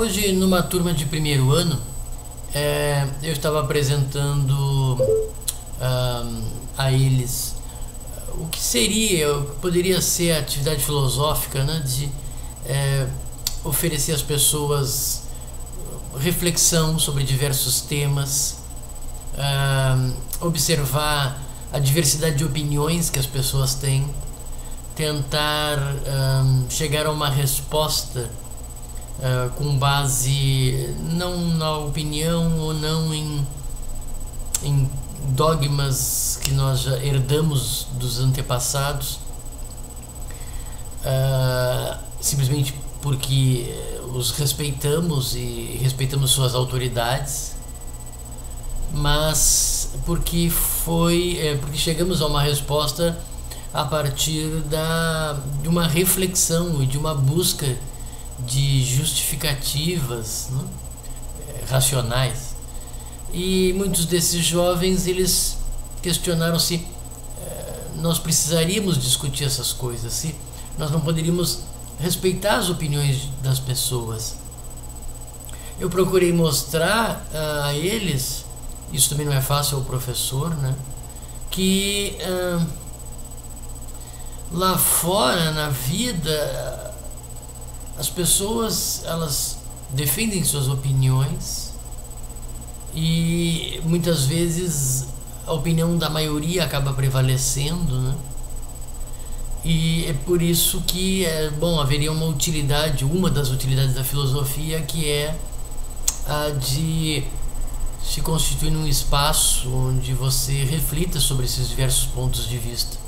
Hoje, numa turma de primeiro ano, eu estava apresentando a eles o que seria, o que poderia ser a atividade filosófica, né, de oferecer às pessoas reflexão sobre diversos temas, observar a diversidade de opiniões que as pessoas têm, tentar chegar a uma resposta com base não na opinião ou não em dogmas que nós já herdamos dos antepassados, simplesmente porque os respeitamos e respeitamos suas autoridades, mas porque chegamos a uma resposta a partir de uma reflexão e de uma busca de justificativas, né, racionais. E muitos desses jovens, eles questionaram se nós precisaríamos discutir essas coisas, se nós não poderíamos respeitar as opiniões das pessoas. Eu procurei mostrar a eles, isso também não é fácil ao professor, né, que lá fora, na vida, as pessoas, elas defendem suas opiniões e muitas vezes a opinião da maioria acaba prevalecendo, né? E é por isso que haveria uma das utilidades da filosofia, que é a de se constituir num espaço onde você reflita sobre esses diversos pontos de vista.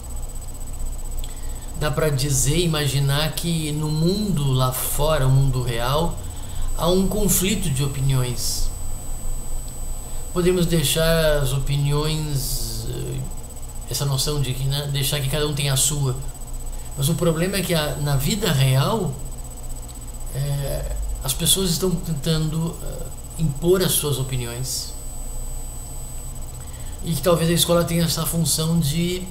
Dá para imaginar que no mundo lá fora, o mundo real, há um conflito de opiniões. Podemos deixar as opiniões, essa noção de que, né, deixar que cada um tenha a sua. Mas o problema é que na vida real, as pessoas estão tentando impor as suas opiniões. E que talvez a escola tenha essa função de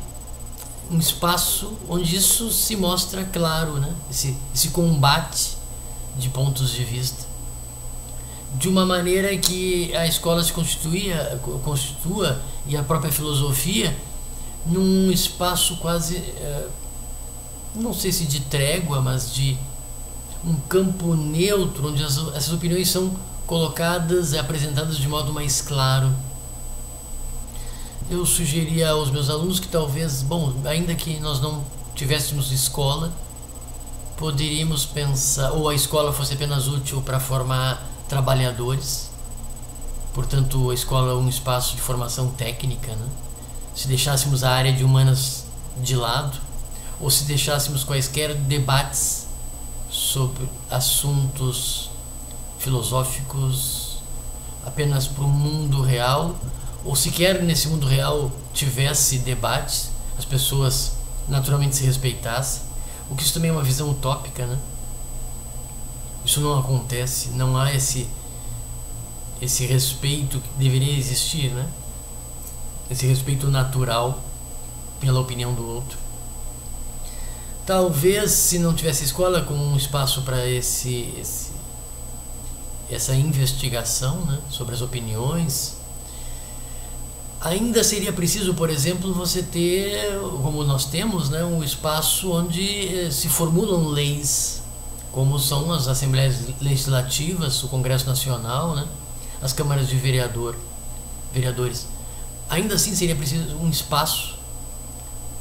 um espaço onde isso se mostra claro, né? Esse combate de pontos de vista, de uma maneira que a escola se constitua e a própria filosofia num espaço quase, não sei se de trégua, mas de um campo neutro, onde essas opiniões são colocadas e apresentadas de modo mais claro. Eu sugeria aos meus alunos que talvez, ainda que nós não tivéssemos escola, poderíamos pensar, ou a escola fosse apenas útil para formar trabalhadores, portanto a escola é um espaço de formação técnica, né? Se deixássemos a área de humanas de lado, ou se deixássemos quaisquer debates sobre assuntos filosóficos apenas para o mundo real, ou sequer nesse mundo real tivesse debates, as pessoas naturalmente se respeitassem, o que isso também é uma visão utópica, né? Isso não acontece, não há esse respeito que deveria existir, né? Esse respeito natural pela opinião do outro. Talvez, se não tivesse escola como um espaço para essa investigação, né, sobre as opiniões, ainda seria preciso, por exemplo, você ter, como nós temos, né, um espaço onde se formulam leis, como são as assembleias legislativas, o Congresso Nacional, né, as câmaras de vereadores. Ainda assim seria preciso um espaço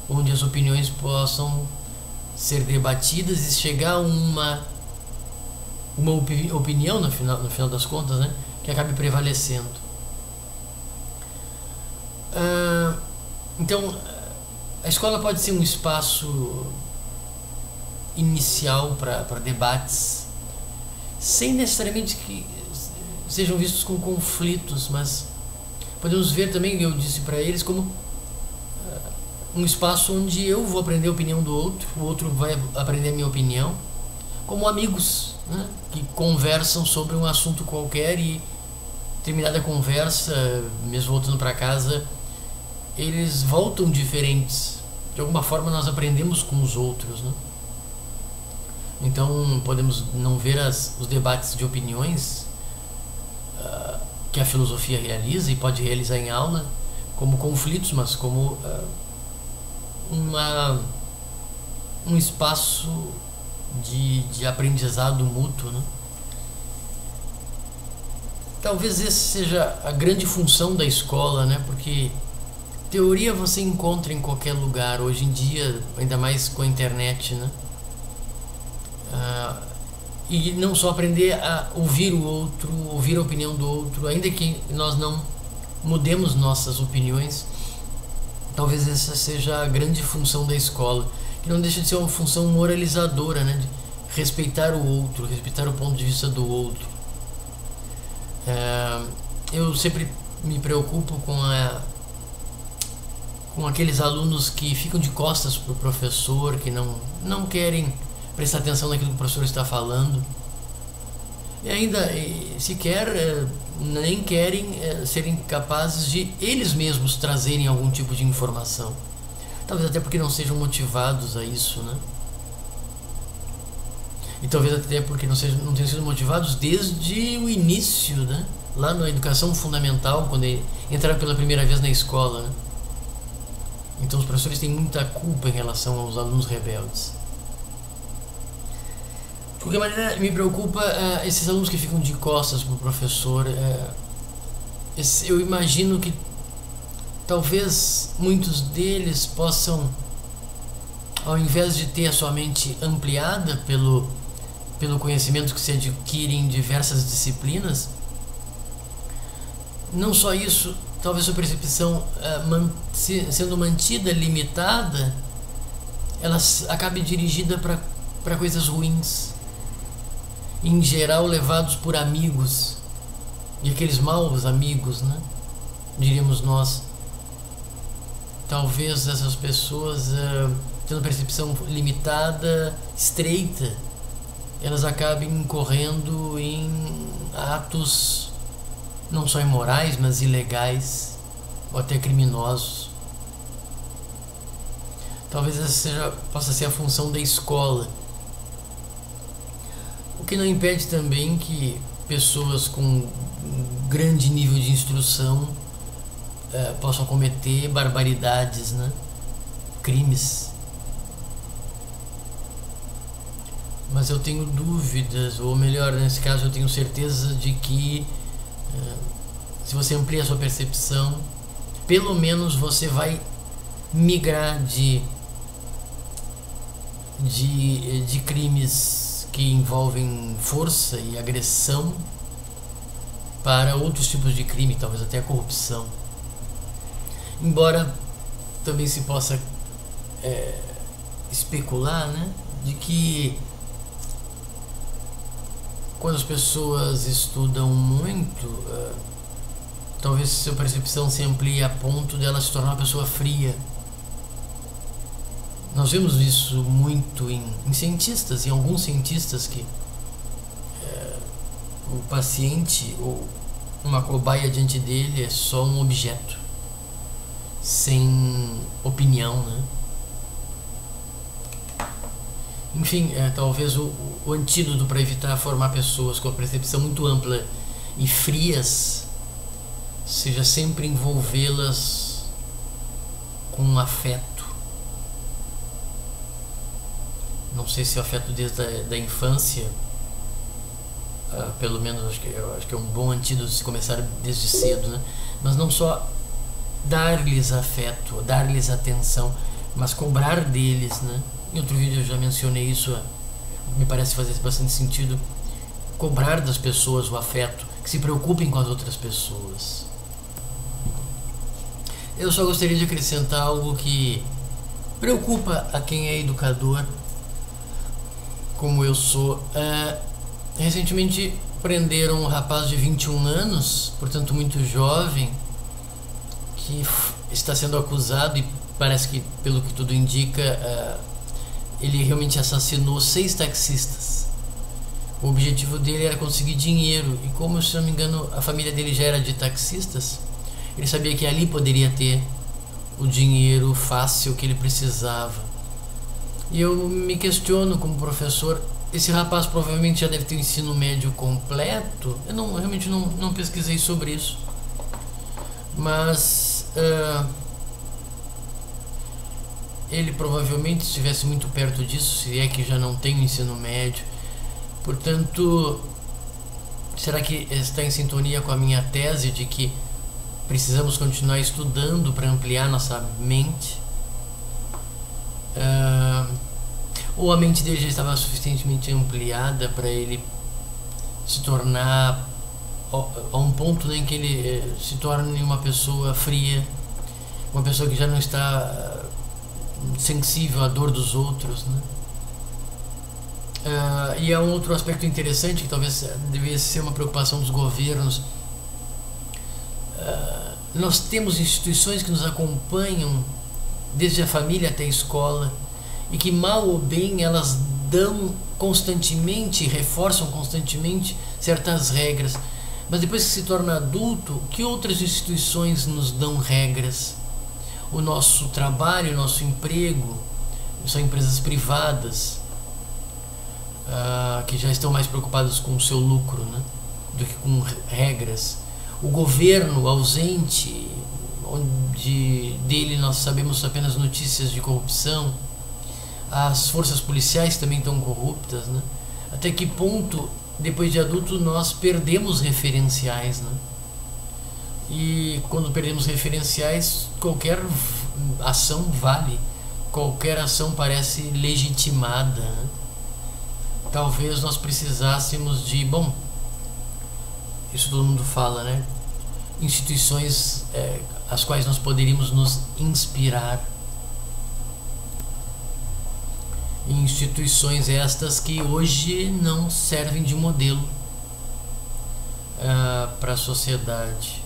onde as opiniões possam ser debatidas e chegar a uma opinião no final das contas, né, que acabe prevalecendo. Então, a escola pode ser um espaço inicial para debates, sem necessariamente que sejam vistos como conflitos, mas podemos ver também, eu disse para eles, como um espaço onde eu vou aprender a opinião do outro, o outro vai aprender a minha opinião, como amigos, né, que conversam sobre um assunto qualquer e, terminada a conversa, mesmo voltando para casa, eles voltam diferentes. De alguma forma nós aprendemos com os outros, né? Então podemos não ver os debates de opiniões que a filosofia realiza e pode realizar em aula como conflitos, mas como um espaço de aprendizado mútuo, né? Talvez essa seja a grande função da escola, né? Porque teoria você encontra em qualquer lugar hoje em dia, ainda mais com a internet, né? E não só aprender a ouvir o outro, ouvir a opinião do outro, ainda que nós não mudemos nossas opiniões, talvez essa seja a grande função da escola, que não deixa de ser uma função moralizadora, né? De respeitar o outro, respeitar o ponto de vista do outro. Eu sempre me preocupo com aqueles alunos que ficam de costas para o professor, que não querem prestar atenção naquilo que o professor está falando e ainda sequer nem querem serem capazes de eles mesmos trazerem algum tipo de informação, talvez até porque não sejam motivados a isso, né? E talvez até porque não tenham sido motivados desde o início, né? Lá na educação fundamental, quando entraram pela primeira vez na escola, né? Então os professores têm muita culpa em relação aos alunos rebeldes. De qualquer maneira, me preocupa esses alunos que ficam de costas para o professor. Eu imagino que talvez muitos deles possam, ao invés de ter a sua mente ampliada pelo conhecimento que se adquire em diversas disciplinas, não só isso, talvez sua percepção sendo mantida, limitada, ela acabe dirigida para coisas ruins, em geral levados por amigos, e aqueles maus amigos, né? Diríamos nós. Talvez essas pessoas, tendo percepção limitada, estreita, elas acabem incorrendo em atos não só imorais, mas ilegais ou até criminosos. Talvez essa possa ser a função da escola. O que não impede também que pessoas com um grande nível de instrução possam cometer barbaridades, né? Crimes. Mas eu tenho dúvidas, ou melhor, nesse caso eu tenho certeza de que se você amplia a sua percepção, pelo menos você vai migrar de crimes que envolvem força e agressão para outros tipos de crime, talvez até a corrupção. Embora também se possa especular, né, de que quando as pessoas estudam muito, talvez sua percepção se amplie a ponto dela se tornar uma pessoa fria. Nós vemos isso muito em cientistas, em alguns cientistas, que o paciente ou uma cobaia diante dele é só um objeto, sem opinião, né? Enfim, talvez o antídoto para evitar formar pessoas com a percepção muito ampla e frias seja sempre envolvê-las com um afeto. Não sei se o afeto desde a infância, pelo menos eu acho que é um bom antídoto se começar desde cedo, né? Mas não só dar-lhes afeto, dar-lhes atenção, mas cobrar deles, né? Em outro vídeo eu já mencionei isso, me parece fazer bastante sentido. Cobrar das pessoas o afeto, que se preocupem com as outras pessoas. Eu só gostaria de acrescentar algo que preocupa a quem é educador, como eu sou. Recentemente prenderam um rapaz de 21 anos, portanto muito jovem, que está sendo acusado, e parece que, pelo que tudo indica, ele realmente assassinou 6 taxistas. O objetivo dele era conseguir dinheiro, e como, se não me engano, a família dele já era de taxistas, ele sabia que ali poderia ter o dinheiro fácil que ele precisava. E eu me questiono como professor, esse rapaz provavelmente já deve ter o ensino médio completo. Eu realmente não pesquisei sobre isso. Mas ele provavelmente estivesse muito perto disso, se é que já não tem o ensino médio. Portanto, será que está em sintonia com a minha tese de que precisamos continuar estudando para ampliar nossa mente? Ou a mente dele já estava suficientemente ampliada para ele se tornar a um ponto em que ele se torne uma pessoa fria, uma pessoa que já não está sensível à dor dos outros, né? E há um outro aspecto interessante que talvez devesse ser uma preocupação dos governos. Nós temos instituições que nos acompanham desde a família até a escola e que, mal ou bem, elas dão constantemente, reforçam constantemente certas regras. Mas depois que se torna adulto, que outras instituições nos dão regras? O nosso trabalho, o nosso emprego, são empresas privadas, que já estão mais preocupadas com o seu lucro, né, do que com regras. O governo ausente, onde dele nós sabemos apenas notícias de corrupção. As forças policiais também estão corruptas, né? Até que ponto, depois de adulto, nós perdemos referenciais, né? E quando perdemos referenciais, qualquer ação vale, qualquer ação parece legitimada, né? Talvez nós precisássemos de, bom, isso todo mundo fala, né? Instituições as quais nós poderíamos nos inspirar. Instituições estas que hoje não servem de modelo para a sociedade.